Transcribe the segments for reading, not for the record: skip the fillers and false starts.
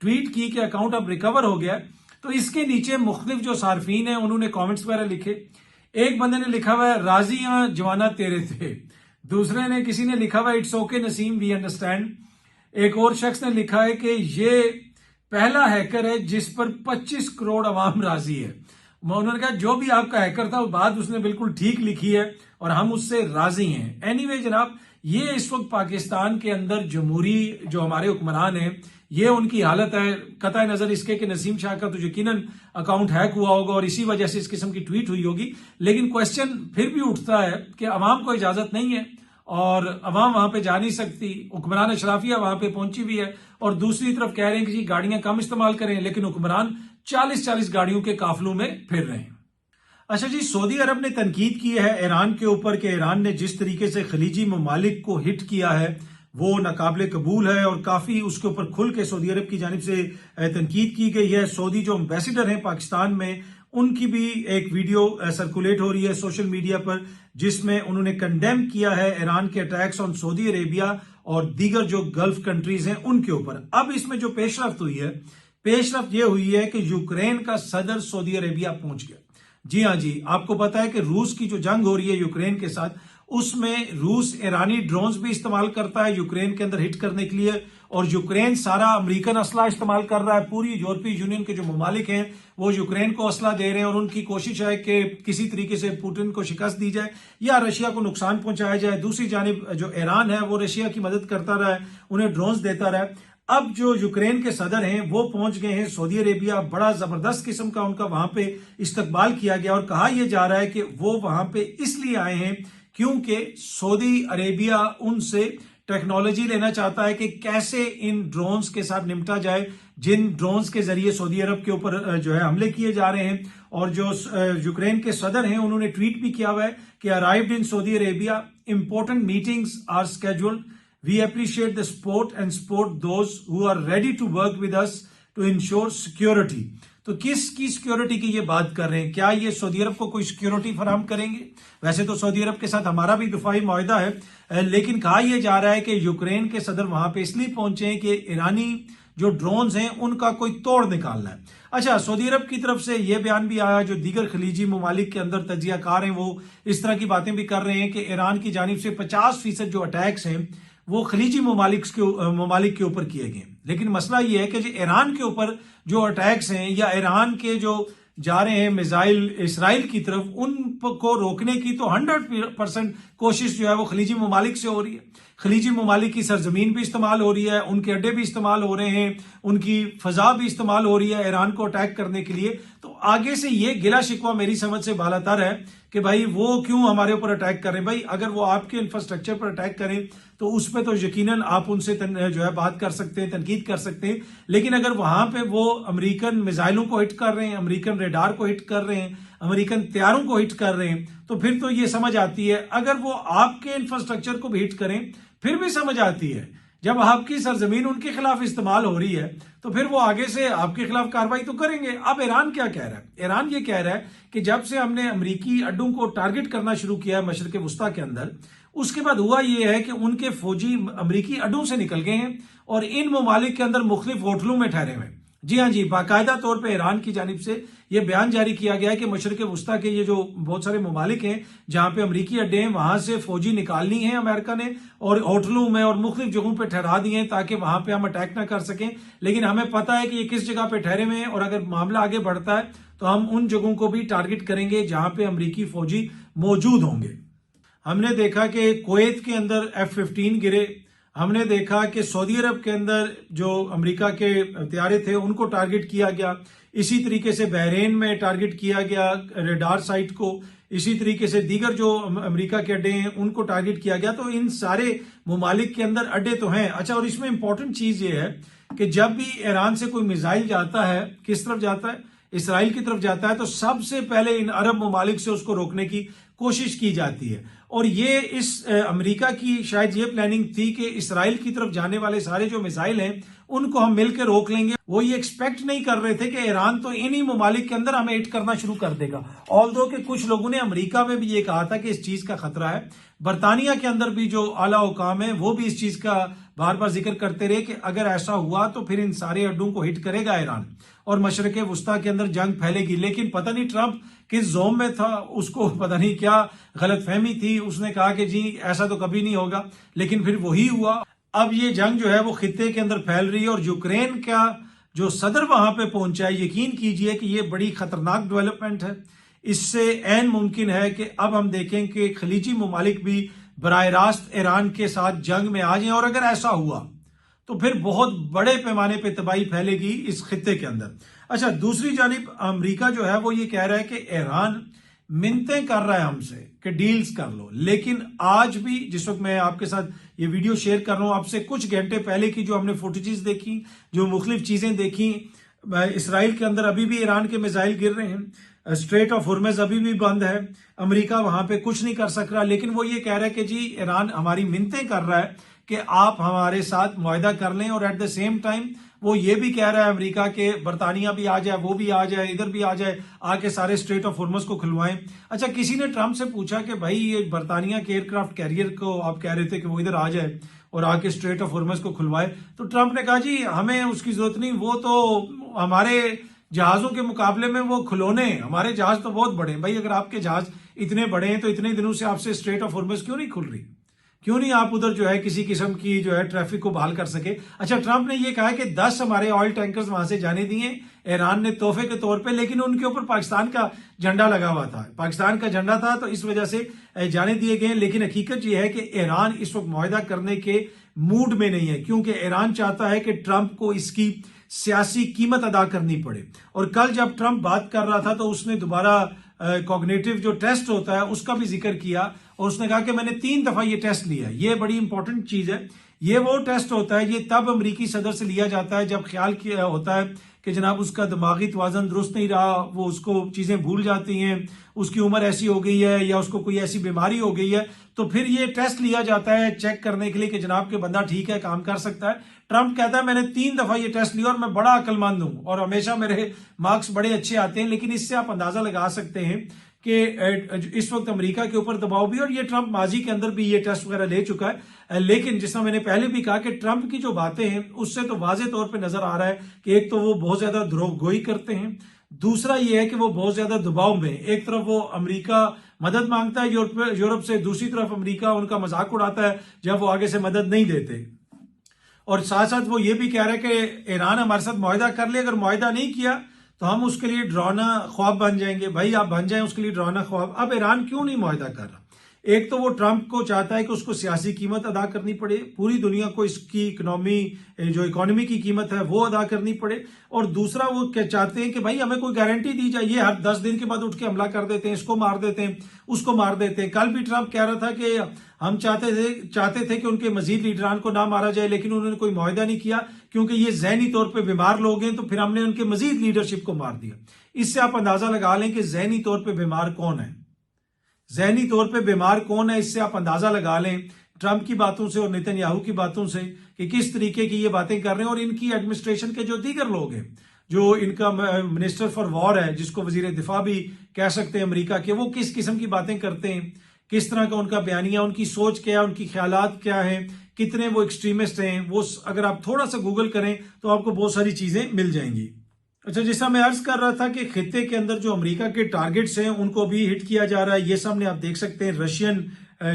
Tweet کی کہ account اب ریکور ہو گیا. تو اس کے نیچے مختلف جو صارفین ہیں انہوں نے کامنٹس وغیرہ لکھے. ایک بندے نے لکھا ہوا ہے راضیاں جوانا تیرے تھے. دوسرے نے کسی نے لکھا ہوا ہے it's okay Naseem we understand. ایک اور شخص نے لکھا ہے کہ یہ پہلا ہیکر ہے جس پر 25 کروڑ عوام راضی ہے. انہوں نے کہا جو بھی آپ کا ہیکر تھا وہ بات اس نے بالکل ٹھیک لکھی ہے اور ہم اس سے راضی ہیں. اینی وے جناب، یہ اس وقت پاکستان کے اندر جمہوری جو ہمارے حکمران ہیں یہ ان کی حالت ہے. قطع نظر اس کے کہ نسیم شاہ کا تو یقیناً اکاؤنٹ ہیک ہوا ہوگا اور اسی وجہ سے اس قسم کی ٹویٹ ہوئی ہوگی. لیکن کوشچن پھر بھی اٹھتا ہے کہ عوام کو اجازت نہیں ہے اور عوام وہاں پہ جا نہیں سکتی. حکمران اشرافیہ وہاں پہ پہنچی بھی ہے اور دوسری طرف کہہ رہے ہیں کہ جی گاڑیاں کم استعمال کریں، لیکن حکمران 40 گاڑیوں کے قافلوں میں پھر رہے ہیں. اچھا جی، سعودی عرب نے تنقید کی ہے ایران کے اوپر کہ ایران نے جس طریقے سے خلیجی ممالک کو ہٹ کیا ہے وہ ناقابل قبول ہے اور کافی اس کے اوپر کھل کے سعودی عرب کی جانب سے تنقید کی گئی ہے. سعودی جو امبیسڈر ہیں پاکستان میں ان کی بھی ایک ویڈیو سرکولیٹ ہو رہی ہے سوشل میڈیا پر جس میں انہوں نے کنڈیم کیا ہے ایران کے اٹیکس آن سعودی عربیہ اور دیگر جو گلف کنٹریز ہیں ان کے اوپر. اب اس میں جو پیش رفت ہوئی ہے، پیش رفت یہ ہوئی ہے کہ یوکرین کا صدر سعودی عربیہ پہنچ گیا. جی ہاں جی، آپ کو پتا ہے کہ روس کی جو جنگ ہو رہی ہے یوکرین کے ساتھ اس میں روس ایرانی ڈرونز بھی استعمال کرتا ہے یوکرین کے اندر ہٹ کرنے کے لیے اور یوکرین سارا امریکن اسلحہ استعمال کر رہا ہے. پوری یورپی یونین کے جو ممالک ہیں وہ یوکرین کو اسلحہ دے رہے ہیں اور ان کی کوشش ہے کہ کسی طریقے سے پوٹن کو شکست دی جائے یا رشیا کو نقصان پہنچایا جائے. دوسری جانب جو ایران ہے وہ رشیا کی مدد کرتا رہا ہے، انہیں ڈرونز دیتا رہا ہے. اب جو یوکرین کے صدر ہیں وہ پہنچ گئے ہیں سعودی عربیہ. بڑا زبردست قسم کا ان کا وہاں پہ استقبال کیا گیا اور کہا یہ جا رہا ہے کہ وہ وہاں پہ اس لیے آئے ہیں کیونکہ سعودی عربیہ ان سے ٹیکنالوجی لینا چاہتا ہے کہ کیسے ان ڈرونز کے ساتھ نمٹا جائے جن ڈرونز کے ذریعے سعودی عرب کے اوپر جو ہے حملے کیے جا رہے ہیں. اور جو یوکرین کے صدر ہیں انہوں نے ٹویٹ بھی کیا ہوا ہے کہ arrived in Saudi Arabia, important meetings are scheduled. We appreciate the support and support those who are ready to work with us to ensure security. تو کس کی سیکیورٹی کی یہ بات کر رہے ہیں؟ کیا یہ سعودی عرب کو کوئی سیکیورٹی فراہم کریں گے؟ ویسے تو سعودی عرب کے ساتھ ہمارا بھی دفاعی معاہدہ ہے، لیکن کہا یہ جا رہا ہے کہ یوکرین کے صدر وہاں پہ اس لیے پہنچے ہیں کہ ایرانی جو ڈرونز ہیں ان کا کوئی توڑ نکالنا ہے. اچھا، سعودی عرب کی طرف سے یہ بیان بھی آیا، جو دیگر خلیجی ممالک کے اندر تجزیہ کار ہیں وہ اس طرح کی باتیں بھی کر رہے ہیں کہ ایران کی جانب سے 50% جو اٹیکس ہیں وہ خلیجی ممالک کے اوپر کیے گئے. لیکن مسئلہ یہ ہے کہ جو ایران کے اوپر جو اٹیکس ہیں یا ایران کے جو جا رہے ہیں میزائل اسرائیل کی طرف، ان کو روکنے کی تو 100% کوشش جو ہے وہ خلیجی ممالک سے ہو رہی ہے. خلیجی ممالک کی سرزمین بھی استعمال ہو رہی ہے، ان کے اڈے بھی استعمال ہو رہے ہیں، ان کی فضا بھی استعمال ہو رہی ہے ایران کو اٹیک کرنے کے لیے. تو آگے سے یہ گلا شکوہ میری سمجھ سے بالا تر ہے کہ بھائی وہ کیوں ہمارے اوپر اٹیک کر رہے ہیں. بھائی اگر وہ آپ کے انفراسٹرکچر پر اٹیک کریں تو اس پہ تو یقیناً آپ ان سے جو ہے بات کر سکتے ہیں، تنقید کر سکتے ہیں. لیکن اگر وہاں پہ وہ امریکن میزائلوں کو ہٹ کر رہے ہیں، امریکن ریڈار کو ہٹ کر رہے ہیں، امریکن طیاروں کو ہٹ کر رہے ہیں، تو پھر تو یہ سمجھ آتی ہے. اگر وہ آپ کے انفراسٹرکچر کو بھی ہٹ کریں پھر بھی سمجھ آتی ہے. جب آپ کی سرزمین ان کے خلاف استعمال ہو رہی ہے تو پھر وہ آگے سے آپ کے خلاف کارروائی تو کریں گے. اب ایران کیا کہہ رہا ہے؟ ایران یہ کہہ رہا ہے کہ جب سے ہم نے امریکی اڈوں کو ٹارگٹ کرنا شروع کیا ہے مشرق وسطیٰ کے اندر، اس کے بعد ہوا یہ ہے کہ ان کے فوجی امریکی اڈوں سے نکل گئے ہیں اور ان ممالک کے اندر مختلف ہوٹلوں میں ٹھہرے ہوئے ہیں. جی ہاں جی، باقاعدہ طور پہ ایران کی جانب سے یہ بیان جاری کیا گیا ہے کہ مشرق وسطیٰ کے یہ جو بہت سارے ممالک ہیں جہاں پہ امریکی اڈے ہیں وہاں سے فوجی نکالنی ہیں امریکہ نے اور ہوٹلوں میں اور مختلف جگہوں پہ ٹھہرا دیے ہیں تاکہ وہاں پہ ہم اٹیک نہ کر سکیں. لیکن ہمیں پتا ہے کہ یہ کس جگہ پہ ٹھہرے ہوئے ہیں اور اگر معاملہ آگے بڑھتا ہے تو ہم ان جگہوں کو بھی ٹارگٹ کریں گے جہاں پہ امریکی فوجی موجود ہوں گے. ہم نے دیکھا کہ کویت کے اندر F-15 گرے، ہم نے دیکھا کہ سعودی عرب کے اندر جو امریکہ کے طیارے تھے ان کو ٹارگٹ کیا گیا، اسی طریقے سے بحرین میں ٹارگٹ کیا گیا ریڈار سائٹ کو، اسی طریقے سے دیگر جو امریکہ کے اڈے ہیں ان کو ٹارگٹ کیا گیا. تو ان سارے ممالک کے اندر اڈے تو ہیں. اچھا، اور اس میں امپورٹنٹ چیز یہ ہے کہ جب بھی ایران سے کوئی میزائل جاتا ہے کس طرف جاتا ہے؟ اسرائیل کی طرف جاتا ہے، تو سب سے پہلے ان عرب ممالک سے اس کو روکنے کی کوشش کی جاتی ہے. اور یہ اس امریکہ کی شاید یہ پلاننگ تھی کہ اسرائیل کی طرف جانے والے سارے جو میزائل ہیں ان کو ہم مل کے روک لیں گے. وہ یہ ایکسپیکٹ نہیں کر رہے تھے کہ ایران تو انہی ممالک کے اندر ہمیں ہٹ کرنا شروع کر دے گا. آلدو کہ کچھ لوگوں نے امریکہ میں بھی یہ کہا تھا کہ اس چیز کا خطرہ ہے. برطانیہ کے اندر بھی جو اعلیٰ حکام ہیں وہ بھی اس چیز کا بار بار ذکر کرتے رہے کہ اگر ایسا ہوا تو پھر ان سارے اڈوں کو ہٹ کرے گا ایران اور مشرق وسطیٰ کے اندر جنگ پھیلے گی. لیکن پتہ نہیں ٹرمپ کس زوم میں تھا, اس کو پتہ نہیں کیا غلط فہمی تھی, اس نے کہا کہ جی ایسا تو کبھی نہیں ہوگا, لیکن پھر وہی ہوا. اب یہ جنگ جو ہے وہ خطے کے اندر پھیل رہی ہے اور یوکرین کا جو صدر وہاں پہ پہنچا ہے, یقین کیجئے کہ یہ بڑی خطرناک ڈیولپمنٹ ہے. اس سے عین ممکن ہے کہ اب ہم دیکھیں کہ خلیجی ممالک بھی براہ راست ایران کے ساتھ جنگ میں آ جائیں, اور اگر ایسا ہوا تو پھر بہت بڑے پیمانے پہ تباہی پھیلے گی اس خطے کے اندر. اچھا, دوسری جانب امریکہ جو ہے وہ یہ کہہ رہا ہے کہ ایران منتیں کر رہا ہے ہم سے کہ ڈیلز کر لو, لیکن آج بھی جس وقت میں آپ کے ساتھ یہ ویڈیو شیئر کر رہا ہوں, آپ سے کچھ گھنٹے پہلے کی جو ہم نے فوٹیجز دیکھی, جو مختلف چیزیں دیکھی, اسرائیل کے اندر ابھی بھی ایران کے میزائل گر رہے ہیں, اسٹریٹ آف ہرمز ابھی بھی بند ہے, امریکہ وہاں پہ کچھ نہیں کر سک رہا. لیکن وہ یہ کہہ رہا ہے کہ جی ایران ہماری منتیں کر رہا ہے کہ آپ ہمارے ساتھ معاہدہ کر لیں, اور ایٹ دا سیم ٹائم وہ یہ بھی کہہ رہا ہے امریکہ کہ برطانیہ بھی آ جائے, وہ بھی آ جائے, ادھر بھی آ جائے, آ کے سارے اسٹریٹ آف ہرمز کو کھلوائیں. اچھا, کسی نے ٹرمپ سے پوچھا کہ بھائی یہ برطانیہ کے ایئر کرافٹ کیریئر کو آپ کہہ رہے تھے کہ وہ ادھر آ جائے اور آ کے اسٹریٹ آف ہرمز کو کھلوائے, تو ٹرمپ نے کہا جی ہمیں اس کی ضرورت نہیں, وہ تو ہمارے جہازوں کے مقابلے میں وہ کھلونے, ہمارے جہاز تو بہت بڑے ہیں. بھائی اگر آپ کے جہاز اتنے بڑے ہیں تو اتنے دنوں سے آپ سے اسٹریٹ آف ہرمز کیوں نہیں کھل رہی, کیوں نہیں آپ ادھر جو ہے کسی قسم کی جو ہے ٹریفک کو بحال کر سکے. اچھا, ٹرمپ نے یہ کہا کہ 10 ہمارے آئل ٹینکرز وہاں سے جانے دیے ایران نے تحفے کے طور پہ, لیکن ان کے اوپر پاکستان کا جھنڈا لگا ہوا تھا, پاکستان کا جھنڈا تھا, تو اس وجہ سے جانے دیے گئے. لیکن حقیقت یہ ہے کہ ایران اس وقت معاہدہ کرنے کے موڈ میں نہیں ہے, کیونکہ ایران چاہتا ہے کہ ٹرمپ کو اس کی سیاسی قیمت ادا کرنی پڑے. اور کل جب ٹرمپ بات کر رہا تھا تو اس نے دوبارہ کوگنیٹو جو ٹیسٹ ہوتا ہے اس کا بھی ذکر کیا, اور اس نے کہا کہ میں نے 3 دفعہ یہ ٹیسٹ لیا. یہ بڑی امپورٹنٹ چیز ہے. یہ وہ ٹیسٹ ہوتا ہے, یہ تب امریکی صدر سے لیا جاتا ہے جب خیال کیا ہوتا ہے کہ جناب اس کا دماغی توازن درست نہیں رہا, وہ اس کو چیزیں بھول جاتی ہیں, اس کی عمر ایسی ہو گئی ہے یا اس کو کوئی ایسی بیماری ہو گئی ہے, تو پھر یہ ٹیسٹ لیا جاتا ہے چیک کرنے کے لیے کہ جناب کہ بندہ ٹھیک ہے, کام کر سکتا ہے. ٹرمپ کہتا ہے میں نے 3 دفعہ یہ ٹیسٹ لیا اور میں بڑا عقل مند ہوں اور ہمیشہ میرے مارکس بڑے اچھے آتے ہیں. لیکن اس سے آپ اندازہ لگا سکتے ہیں کہ اس وقت امریکہ کے اوپر دباؤ بھی, اور یہ ٹرمپ ماضی کے اندر بھی یہ ٹیسٹ وغیرہ لے چکا ہے. لیکن جس طرح میں نے پہلے بھی کہا کہ ٹرمپ کی جو باتیں ہیں اس سے تو واضح طور پہ نظر آ رہا ہے کہ ایک تو وہ بہت زیادہ دروغ گوئی کرتے ہیں, دوسرا یہ ہے کہ وہ بہت زیادہ دباؤ میں, ایک طرف وہ امریکہ مدد مانگتا ہے یورپ سے, دوسری طرف امریکہ ان کا مذاق اڑاتا ہے جب وہ آگے سے مدد نہیں دیتے. اور ساتھ ساتھ وہ یہ بھی کہہ رہا ہے کہ ایران ہمارے ساتھ معاہدہ کر لے, اگر معاہدہ نہیں کیا تو ہم اس کے لیے ڈرانا خواب بن جائیں گے. بھائی آپ بن جائیں اس کے لیے ڈرانا خواب. اب ایران کیوں نہیں معاہدہ کر رہا؟ ایک تو وہ ٹرمپ کو چاہتا ہے کہ اس کو سیاسی قیمت ادا کرنی پڑے, پوری دنیا کو اس کی اکانومی کی قیمت ہے وہ ادا کرنی پڑے, اور دوسرا وہ چاہتے ہیں کہ بھائی ہمیں کوئی گارنٹی دی جائے. یہ ہر 10 دن کے بعد اٹھ کے حملہ کر دیتے ہیں, اس کو مار دیتے ہیں, اس کو مار دیتے ہیں. کل بھی ٹرمپ کہہ رہا تھا کہ ہم چاہتے تھے کہ ان کے مزید لیڈران کو نہ مارا جائے, لیکن انہوں نے کوئی معاہدہ نہیں کیا کیونکہ یہ ذہنی طور پہ بیمار لوگ ہیں, تو پھر ہم نے ان کے مزید لیڈرشپ کو مار دیا. اس سے آپ اندازہ لگا لیں کہ ذہنی طور پہ بیمار کون ہے, ذہنی طور پہ بیمار کون ہے. اس سے آپ اندازہ لگا لیں ٹرمپ کی باتوں سے اور نیتن یاہو کی باتوں سے کہ کس طریقے کی یہ باتیں کر رہے ہیں. اور ان کی ایڈمنسٹریشن کے جو دیگر لوگ ہیں, جو ان کا منسٹر فار وار ہے جس کو وزیر دفاع بھی کہہ سکتے ہیں امریکہ کے, وہ کس قسم کی باتیں کرتے ہیں, کس طرح کا ان کا بیانیہ, ان کی سوچ کیا ہے, ان کی خیالات کیا ہیں, کتنے وہ ایکسٹریمسٹ ہیں. وہ اگر آپ تھوڑا سا گوگل کریں تو آپ کو بہت ساری چیزیں مل جائیں گی. اچھا, جیسا میں عرض کر رہا تھا کہ خطے کے اندر جو امریکہ کے ٹارگٹس ہیں ان کو بھی ہٹ کیا جا رہا ہے. یہ سامنے آپ دیکھ سکتے ہیں, رشین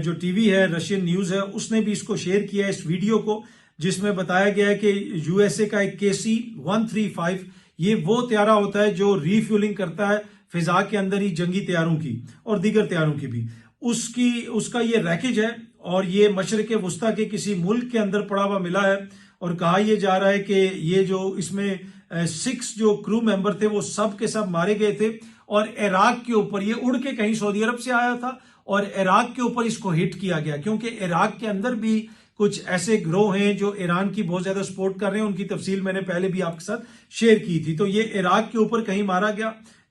جو ٹی وی ہے, رشین نیوز ہے, اس نے بھی اس کو شیئر کیا ہے اس ویڈیو کو, جس میں بتایا گیا ہے کہ یو ایس اے کا ایک KC-135 یہ وہ طیارہ ہوتا ہے جو ری فیولنگ کرتا ہے فضا کے اندر ہی جنگی طیاروں کی اور دیگر طیاروں کی بھی. اس کا یہ ریکیج ہے اور یہ مشرق وسطیٰ کے کسی ملک کے اندر پڑا ہوا ملا ہے, اور کہا یہ جا رہا ہے کہ یہ جو اس میں 6 جو کرو ممبر تھے وہ سب کے سب مارے گئے تھے, اور عراق کے اوپر یہ اڑ کے کہیں سعودی عرب سے آیا تھا اور عراق کے اوپر اس کو ہٹ کیا گیا, کیونکہ عراق کے اندر بھی کچھ ایسے گروہ ہیں جو ایران کی بہت زیادہ سپورٹ کر رہے ہیں. ان کی تفصیل میں نے پہلے بھی آپ کے ساتھ شیئر کی تھی. تو یہ عراق کے اوپر کہیں مارا گیا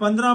15